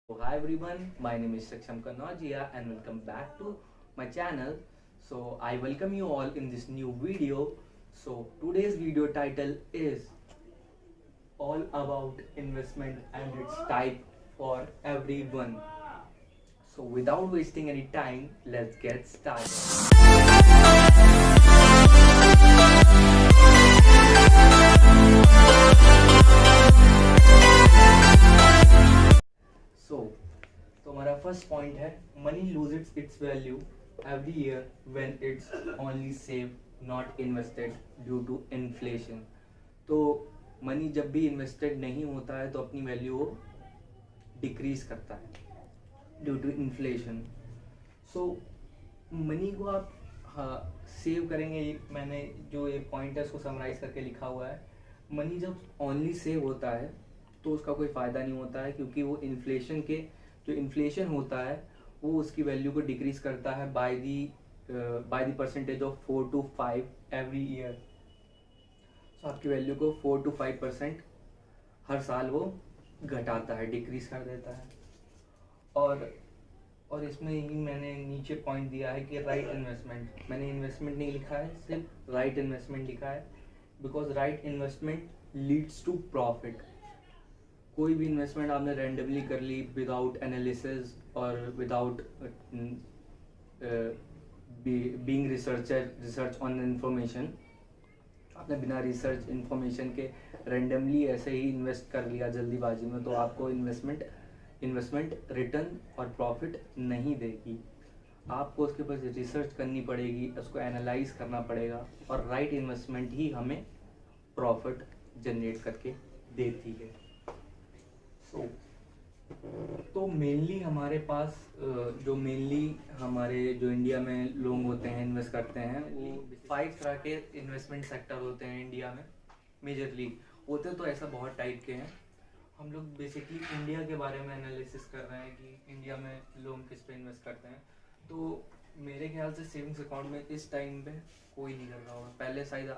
So hi everyone, my name is Saksham Kanojia and welcome back to my channel. So I welcome you all in this new video. So today's video title is all about investment and its type for everyone. So without wasting any time, let's get started. So तो हमारा first point है money loses its value every year when it's only save not invested due to inflation. तो money जब भी invested नहीं होता है तो अपनी वैल्यू वो डिक्रीज करता है due to inflation. So money को आप सेव करेंगे, मैंने जो ये पॉइंट है उसको समराइज करके लिखा हुआ है। मनी जब ओनली सेव होता है तो उसका कोई फ़ायदा नहीं होता है, क्योंकि वो इन्फ्लेशन के जो इन्फ्लेशन होता है वो उसकी वैल्यू को डिक्रीज करता है by the percentage of 4 to 5 every year. So आपकी वैल्यू को 4 to 5% हर साल वो घटाता है, डिक्रीज कर देता है। और इसमें ही मैंने नीचे पॉइंट दिया है कि राइट इन्वेस्टमेंट, मैंने इन्वेस्टमेंट नहीं लिखा है, सिर्फ राइट इन्वेस्टमेंट लिखा है, because right investment leads to profit. कोई भी इन्वेस्टमेंट आपने रैंडमली कर ली विदाउट एनालिसिस और without being research on information, आपने बिना रिसर्च इंफॉर्मेशन के रैंडमली ऐसे ही इन्वेस्ट कर लिया जल्दीबाजी में, तो आपको इन्वेस्टमेंट रिटर्न और प्रॉफिट नहीं देगी। आपको उसके ऊपर रिसर्च करनी पड़ेगी, उसको एनालाइज करना पड़ेगा, और राइट इन्वेस्टमेंट ही हमें प्रॉफिट जनरेट करके देती है। तो मेनली हमारे पास जो इंडिया में लोग होते हैं, इन्वेस्ट करते हैं, वो 5 तरह के इन्वेस्टमेंट सेक्टर होते हैं इंडिया में। मेजरली होते तो ऐसा बहुत टाइप के हैं। हम लोग बेसिकली इंडिया के बारे में एनालिसिस कर रहे हैं कि इंडिया में लोग किस पे इन्वेस्ट करते हैं। तो मेरे ख्याल से सेविंग्स अकाउंट में इस टाइम पे कोई नहीं कर रहा होगा। पहले शायद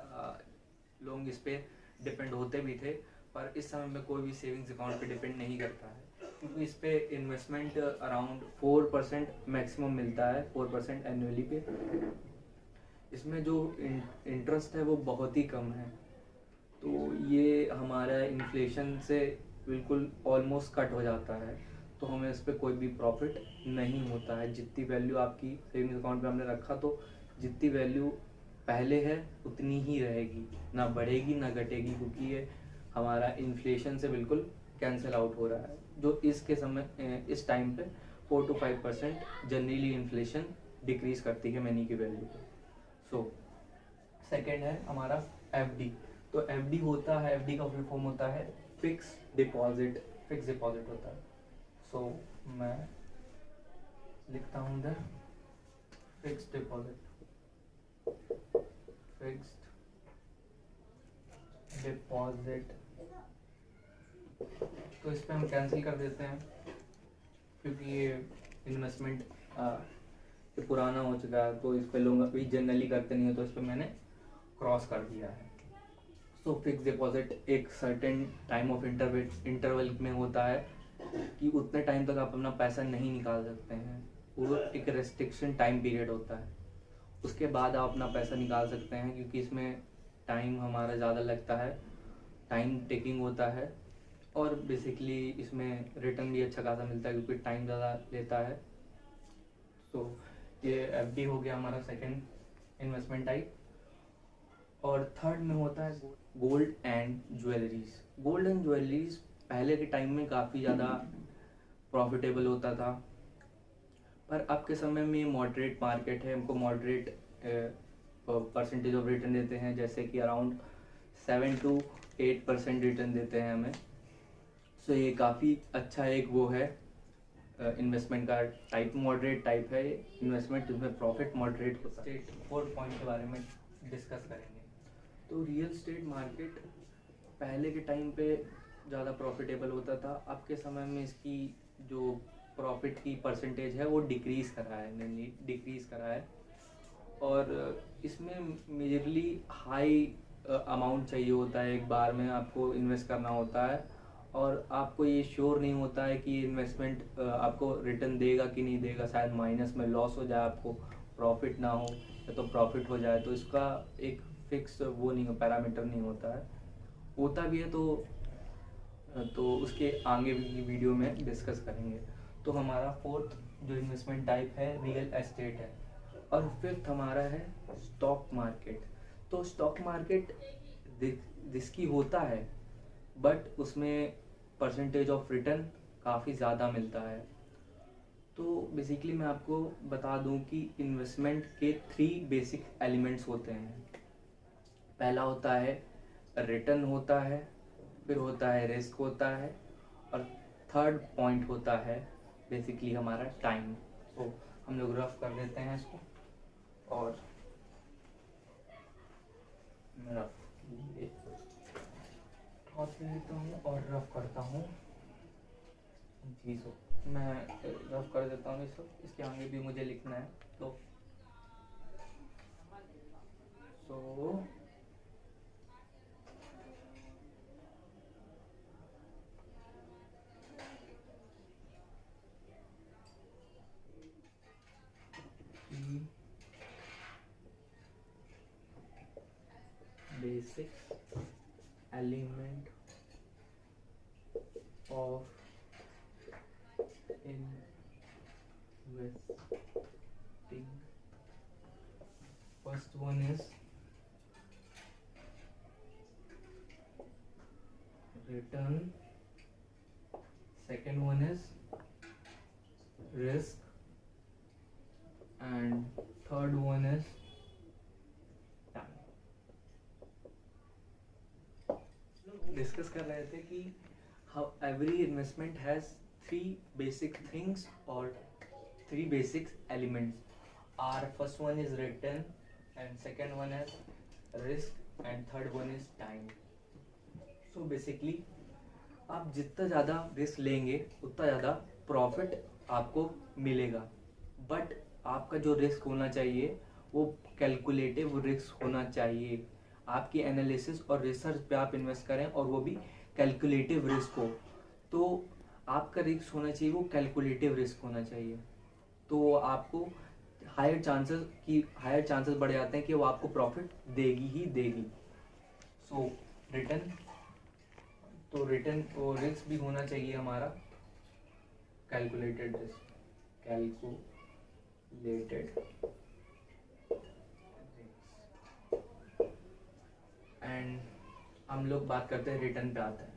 लोग इस पे डिपेंड होते भी थे, पर इस समय में कोई भी सेविंग्स अकाउंट पे डिपेंड नहीं करता है, क्योंकि इस पे इन्वेस्टमेंट अराउंड 4% मैक्सिमम मिलता है, 4% एनुअली पे। इसमें जो इंटरेस्ट है वो बहुत ही कम है, तो ये हमारा इन्फ्लेशन से बिल्कुल ऑलमोस्ट कट हो जाता है, तो हमें इस पे कोई भी प्रॉफिट नहीं होता है। जितनी वैल्यू आपकी सेविंग्स अकाउंट पे हमने रखा, तो जितनी वैल्यू पहले है उतनी ही रहेगी, ना बढ़ेगी ना घटेगी, क्योंकि ये हमारा इन्फ्लेशन से बिल्कुल कैंसिल आउट हो रहा है, जो इस टाइम पे 4 to 5% जनरली इन्फ्लेशन डिक्रीज करती है मनी की वैल्यू को। सो सेकेंड है हमारा एफडी। तो एफडी होता है, एफडी का फुल फॉर्म होता है फिक्स डिपॉजिट होता है। सो मैं लिखता हूँ इधर फिक्स डिपॉजिट, तो इस पर हम कैंसिल कर देते हैं, क्योंकि ये इन्वेस्टमेंट पुराना हो चुका है, तो इस पर लोग अभी जनरली करते नहीं है, तो इस पर मैंने क्रॉस कर दिया है। सो फिक्स डिपॉजिट एक सर्टेन टाइम ऑफ इंटरवल में होता है कि उतने टाइम तक आप अपना पैसा नहीं निकाल सकते हैं, वो एक रेस्ट्रिक्शन टाइम पीरियड होता है। उसके बाद आप अपना पैसा निकाल सकते हैं, क्योंकि इसमें टाइम हमारा ज़्यादा लगता है, टाइम टेकिंग होता है, और बेसिकली इसमें रिटर्न भी अच्छा खासा मिलता है, क्योंकि टाइम ज़्यादा लेता है। तो ये एफडी हो गया हमारा सेकंड इन्वेस्टमेंट टाइप। और थर्ड में होता है gold and jewelleries. Gold and jewelleries पहले के टाइम में काफ़ी ज़्यादा प्रॉफिटेबल होता था, पर अब के समय में मॉडरेट मार्केट है, हमको मॉडरेट परसेंटेज ऑफ रिटर्न देते हैं, जैसे कि अराउंड 7 to 8% रिटर्न देते हैं हमें। सो ये काफ़ी अच्छा एक वो है इन्वेस्टमेंट का टाइप, मॉडरेट टाइप है इन्वेस्टमेंट, जिसमें प्रॉफिट मॉडरेट होता है। 4th पॉइंट के बारे में डिस्कस करेंगे। तो रियल स्टेट मार्केट पहले के टाइम पे ज़्यादा प्रॉफिटेबल होता था, अब के समय में इसकी जो प्रॉफिट की परसेंटेज है वो डिक्रीज़ करा है, और इसमें मेजरली हाई अमाउंट चाहिए होता है, एक बार में आपको इन्वेस्ट करना होता है, और आपको ये श्योर नहीं होता है कि इन्वेस्टमेंट आपको रिटर्न देगा कि नहीं देगा, शायद माइनस में लॉस हो जाए, आपको प्रॉफिट ना हो, या तो प्रॉफिट हो जाए, तो इसका एक फिक्स वो नहीं हो, पैरामीटर नहीं होता है। होता भी है तो उसके आगे भी वीडियो में डिस्कस करेंगे। तो हमारा फोर्थ जो इन्वेस्टमेंट टाइप है रियल एस्टेट है, और फिफ्थ हमारा है स्टॉक मार्केट। तो स्टॉक मार्केट रिस्की होता है, बट उसमें परसेंटेज ऑफ रिटर्न काफ़ी ज़्यादा मिलता है। तो बेसिकली मैं आपको बता दूं कि इन्वेस्टमेंट के 3 बेसिक एलिमेंट्स होते हैं। पहला होता है रिटर्न होता है, फिर होता है रिस्क होता है, और थर्ड पॉइंट होता है बेसिकली हमारा टाइम। तो हम लोग रफ कर देते हैं इसको, और मैं रफ लेता हूँ और रफ करता हूँ चीज़ों, मैं रफ कर देता हूँ इसको, इसके आगे भी मुझे लिखना है। तो basic element of investing. First one is return, second one is risk, and third one is time. Discuss कर रहे थे कि how every investment has 3 basic things or 3 basic elements. Our first one is return, and second one is risk, and third one is time. So basically आप जितना ज़्यादा risk लेंगे उतना ज़्यादा प्रॉफिट आपको मिलेगा, बट आपका जो रिस्क होना चाहिए वो कैलकुलेटिव रिस्क होना चाहिए। आपकी एनालिसिस और रिसर्च पे आप इन्वेस्ट करें, और वो भी कैलकुलेटिव रिस्क हो। तो आपका रिस्क होना चाहिए वो कैलकुलेटिव रिस्क होना चाहिए, तो आपको हायर चांसेस बढ़ जाते हैं कि वो आपको प्रॉफिट देगी ही देगी। सो रिटर्न, तो रिटर्न और रिस्क भी होना चाहिए हमारा कैलकुलेटेड रिस्क, एंड हम लोग बात करते हैं रिटर्न पे आते हैं।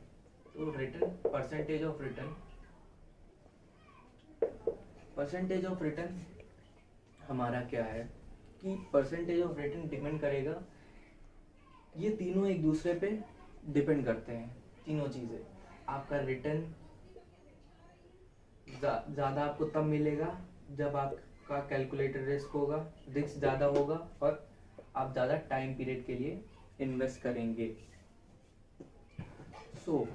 तो रिटर्न, परसेंटेज ऑफ रिटर्न हमारा क्या है कि परसेंटेज ऑफ रिटर्न डिपेंड करेगा, ये तीनों एक दूसरे पे डिपेंड करते हैं, तीनों चीज़ें। आपका रिटर्न ज़्यादा आपको तब मिलेगा जब आपका कैलकुलेटेड रिस्क होगा, रिस्क ज़्यादा होगा, और आप ज़्यादा टाइम पीरियड के लिए इन्वेस्ट करेंगे। सो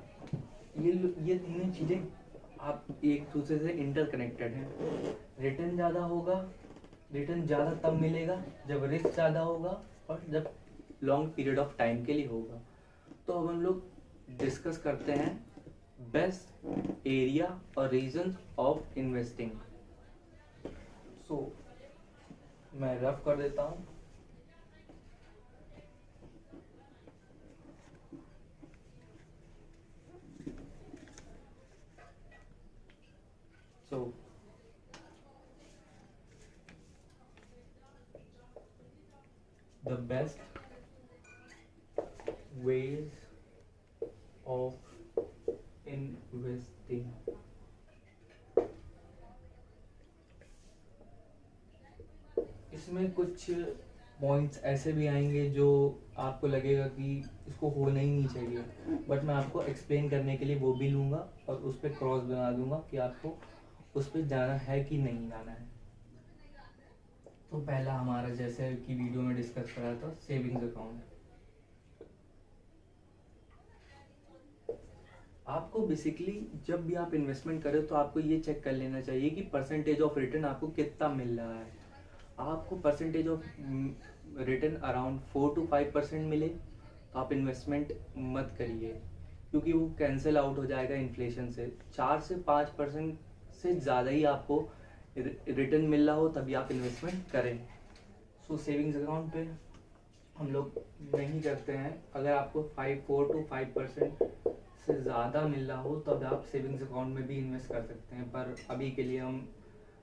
ये तीनों चीज़ें आप एक दूसरे से इंटरकनेक्टेड हैं। रिटर्न ज़्यादा तब मिलेगा जब रिस्क ज़्यादा होगा, और जब लॉन्ग पीरियड ऑफ टाइम के लिए होगा। तो अब हम लोग डिस्कस करते हैं बेस्ट एरिया और रीजन ऑफ इन्वेस्टिंग। सो मैं रफ कर देता हूँ। So the best ways of investing. इसमें कुछ पॉइंट्स ऐसे भी आएंगे जो आपको लगेगा कि इसको होना ही नहीं चाहिए, बट मैं आपको एक्सप्लेन करने के लिए वो भी लूँगा और उस पर क्रॉस बना दूंगा कि आपको उस पर जाना है कि नहीं जाना है। तो पहला हमारा, जैसे कि वीडियो में डिस्कस करा था, सेविंग्स अकाउंट। आपको बेसिकली जब भी आप इन्वेस्टमेंट करें तो आपको ये चेक कर लेना चाहिए कि परसेंटेज ऑफ रिटर्न आपको कितना मिल रहा है। आपको percentage of return around 4 to 5% मिले तो आप इन्वेस्टमेंट मत करिए, क्योंकि वो कैंसिल आउट हो जाएगा इन्फ्लेशन से। 4 से 5% से ज़्यादा ही आपको रिटर्न मिल रहा हो तभी आप इन्वेस्टमेंट करें। सो सेविंग्स अकाउंट पे हम लोग नहीं करते हैं। अगर आपको 4 to 5% से ज़्यादा मिल रहा हो तब आप सेविंग्स अकाउंट में भी इन्वेस्ट कर सकते हैं, पर अभी के लिए हम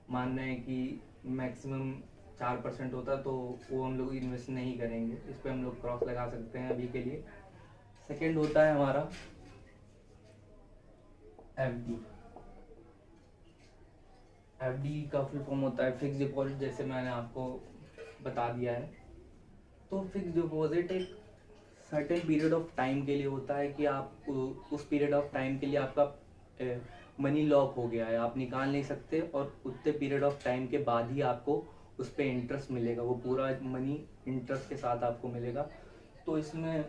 मान रहे हैं कि मैक्सिमम 4% होता तो वो हम लोग इन्वेस्ट नहीं करेंगे। इस पर हम लोग क्रॉस लगा सकते हैं अभी के लिए। सेकंड होता है हमारा एफडी। एफडी का फुल फॉर्म होता है फिक्स डिपॉजिट, जैसे मैंने आपको बता दिया है। तो फिक्स डिपॉजिट एक सर्टेन पीरियड ऑफ टाइम के लिए होता है कि आप उस पीरियड ऑफ टाइम के लिए आपका मनी लॉक हो गया है, आप निकाल नहीं सकते, और उतने पीरियड ऑफ टाइम के बाद ही आपको उस पर इंटरेस्ट मिलेगा, वो पूरा मनी इंटरेस्ट के साथ आपको मिलेगा। तो इसमें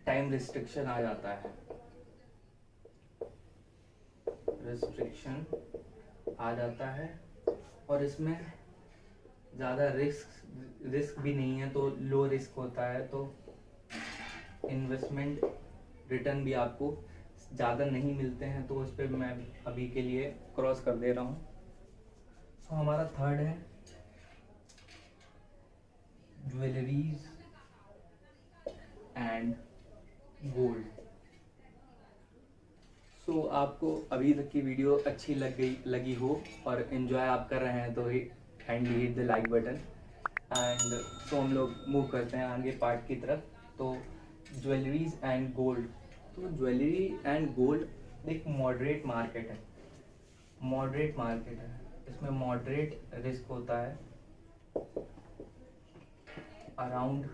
टाइम रिस्ट्रिक्शन आ जाता है, रिस्ट्रिक्शन आ जाता है, और इसमें ज़्यादा रिस्क भी नहीं है, तो लो रिस्क होता है। तो इन्वेस्टमेंट रिटर्न भी आपको ज़्यादा नहीं मिलते हैं, तो उस पर मैं अभी के लिए क्रॉस कर दे रहा हूँ। सो हमारा थर्ड है ज्वेलरीज एंड गोल्ड। सो आपको अभी तक की वीडियो अच्छी लगी हो और एंजॉय आप कर रहे हैं तो kindly hit the like button. And so हम लोग मूव करते हैं आगे पार्ट की तरफ। तो ज्वेलरीज एंड गोल्ड, तो ज्वेलरी एंड गोल्ड एक मॉडरेट मार्केट है, मॉडरेट मार्केट है। इसमें मॉडरेट रिस्क होता है, अराउंड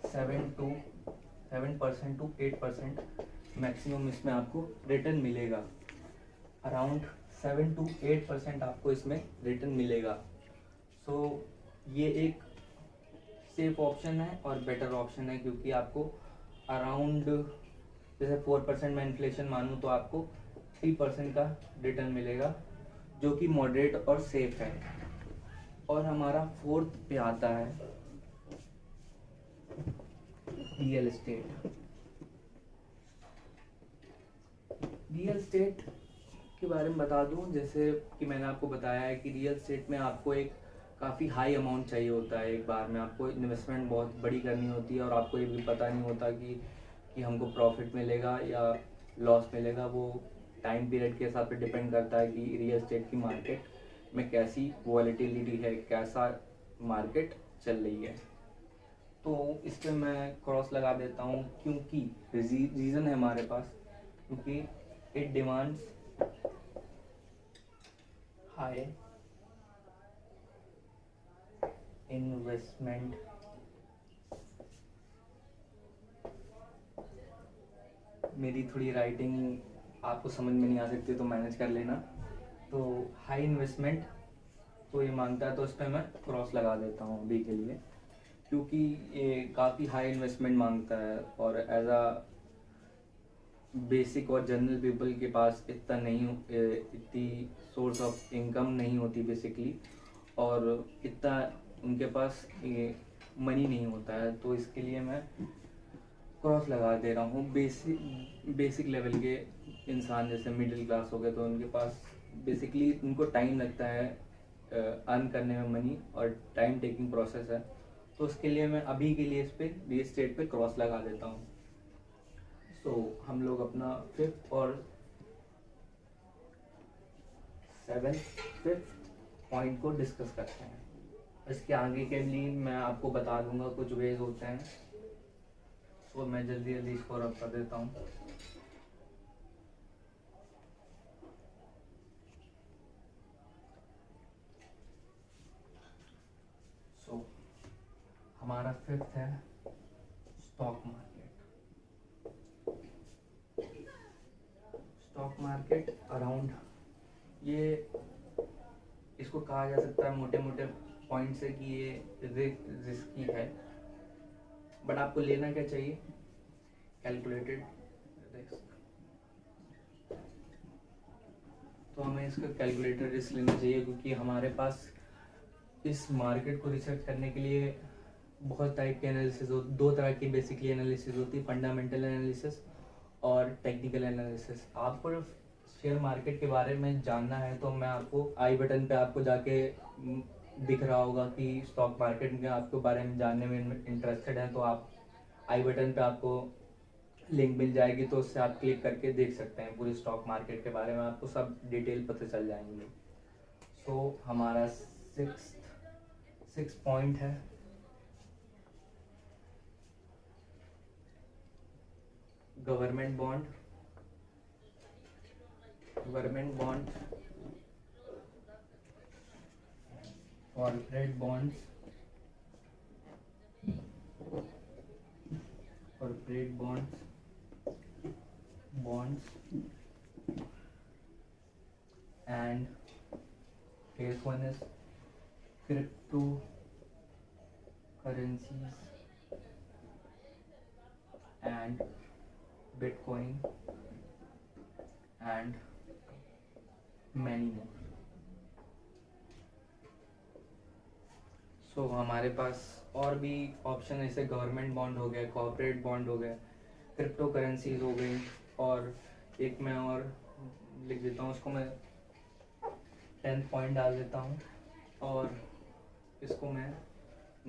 7% to 8% मैक्सिमम इसमें आपको रिटर्न मिलेगा। अराउंड 7 to 8% आपको इसमें रिटर्न मिलेगा। सो ये एक सेफ ऑप्शन है और बेटर ऑप्शन है, क्योंकि आपको अराउंड जैसे 4% में इन्फ्लेशन मानूँ तो आपको 3% का रिटर्न मिलेगा, जो कि मॉडरेट और सेफ है। और हमारा फोर्थ पे आता है रियल एस्टेट। रियल एस्टेट के बारे में बता दूं, जैसे कि मैंने आपको बताया है कि रियल एस्टेट में आपको एक काफ़ी हाई अमाउंट चाहिए होता है। एक बार में आपको इन्वेस्टमेंट बहुत बड़ी करनी होती है, और आपको ये भी पता नहीं होता कि हमको प्रॉफिट मिलेगा या लॉस मिलेगा। वो टाइम पीरियड के हिसाब से डिपेंड करता है कि रियल एस्टेट की मार्केट में कैसी वॉलेटिलिटी है, कैसा मार्केट चल रही है। तो इस पर मैं क्रॉस लगा देता हूँ, क्योंकि रीज़न है हमारे पास, क्योंकि इट डिमांड्स हाई इन्वेस्टमेंट मेरी थोड़ी राइटिंग आपको समझ में नहीं आ सकती तो मैनेज कर लेना। तो हाई इन्वेस्टमेंट तो ये मांगता है, तो इस पर मैं क्रॉस लगा देता हूँ अभी के लिए, क्योंकि ये काफ़ी हाई इन्वेस्टमेंट मांगता है, और एज अ बेसिक और जनरल पीपल के पास इतनी सोर्स ऑफ इनकम नहीं होती बेसिकली, और इतना उनके पास ये मनी नहीं होता है। तो इसके लिए मैं क्रॉस लगा दे रहा हूँ। बेसिक लेवल के इंसान जैसे मिडिल क्लास हो गए, तो उनके पास बेसिकली उनको टाइम लगता है अर्न करने में मनी, और टाइम टेकिंग प्रोसेस है। तो उसके लिए मैं अभी के लिए इस पर रियल एस्टेट पे क्रॉस लगा देता हूँ। सो हम लोग अपना फिफ्थ पॉइंट को डिस्कस करते हैं। इसके आगे के लिए मैं आपको बता दूंगा कुछ वेज होते हैं, तो मैं जल्दी जल्दी इसको रब कर देता हूँ। सो हमारा फिफ्थ है stock market. Stock market around ये इसको कहा जा सकता है मोटे मोटे पॉइंट से कि ये रिस्की है, बट आपको लेना क्या चाहिए, कैलकुलेटेड रिस्क। तो हमें इसका कैलकुलेटेड रिस्क लेना चाहिए, क्योंकि हमारे पास इस मार्केट को रिसर्च करने के लिए बहुत टाइप के एनालिसिस दो तरह की बेसिकली एनालिसिस होती है, फंडामेंटल एनालिसिस और टेक्निकल एनालिसिस। आपको शेयर मार्केट के बारे में जानना है तो मैं आपको आई बटन पे आपको जाके दिख रहा होगा कि स्टॉक मार्केट में आपके बारे में जानने में इंटरेस्टेड है, तो आप आई बटन पे आपको लिंक मिल जाएगी, तो उससे आप क्लिक करके देख सकते हैं पूरी स्टॉक मार्केट के बारे में, आपको सब डिटेल पता चल जाएंगे। सो हमारा सिक्स पॉइंट है government bond, corporate bonds, and phase one is cryptocurrencies and Bitcoin and many more। सो हमारे पास और भी ऑप्शन ऐसे गवर्नमेंट बॉन्ड हो गया, कॉर्पोरेट बॉन्ड हो गया, क्रिप्टो करेंसीज हो गई, और एक मैं और लिख देता हूँ, उसको मैं 10th पॉइंट डाल देता हूँ और इसको मैं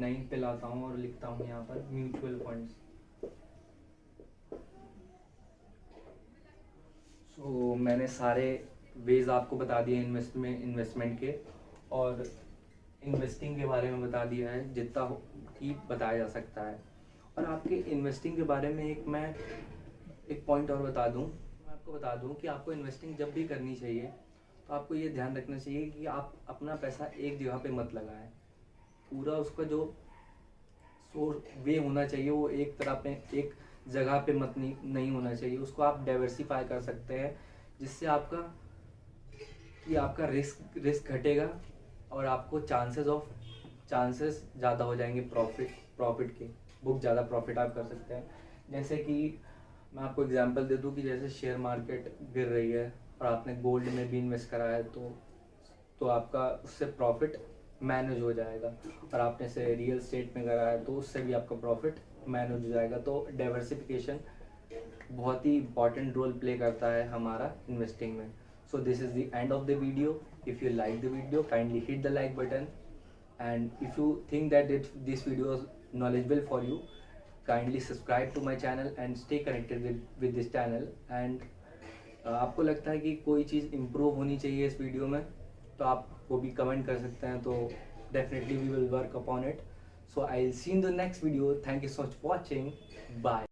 9 पे लाता हूँ और लिखता हूँ यहाँ पर म्यूचुअल फंड्स। सो मैंने सारे वेज आपको बता दिए इन्वेस्टमेंट के, और इन्वेस्टिंग के बारे में बता दिया है जितना कि बताया जा सकता है। और आपके इन्वेस्टिंग के बारे में मैं एक पॉइंट और बता दूं, मैं आपको बता दूं कि आपको इन्वेस्टिंग जब भी करनी चाहिए तो आपको ये ध्यान रखना चाहिए कि आप अपना पैसा एक जगह पे मत लगाएं। पूरा उसका जो सोर्स वे होना चाहिए वो एक तरह पे एक जगह पे मत नहीं होना चाहिए, उसको आप डाइवर्सिफाई कर सकते हैं, जिससे आपका रिस्क घटेगा और आपको चांसेस ज़्यादा हो जाएंगे प्रॉफिट के, बहुत ज़्यादा प्रॉफिट आप कर सकते हैं। जैसे कि मैं आपको एग्जांपल दे दूं कि जैसे शेयर मार्केट गिर रही है और आपने गोल्ड में भी इन्वेस्ट करा है तो आपका उससे प्रॉफिट मैनेज हो जाएगा, और आपने से रियल एस्टेट में करा है तो उससे भी आपका प्रॉफिट मैनेज हो जाएगा। तो डाइवर्सिफिकेशन बहुत ही इंपॉर्टेंट रोल प्ले करता है हमारा इन्वेस्टिंग में। So this is the end of the video. If you like the video, kindly hit the like button, and if you think that this video is knowledgeable for you, kindly subscribe to my channel and stay connected with this channel। and आपको लगता है कि कोई चीज़ improve होनी चाहिए इस video में तो आप वो भी कमेंट कर सकते हैं, तो definitely we will work upon it। So I'll see you in the next video। Thank you so much for watching। Bye।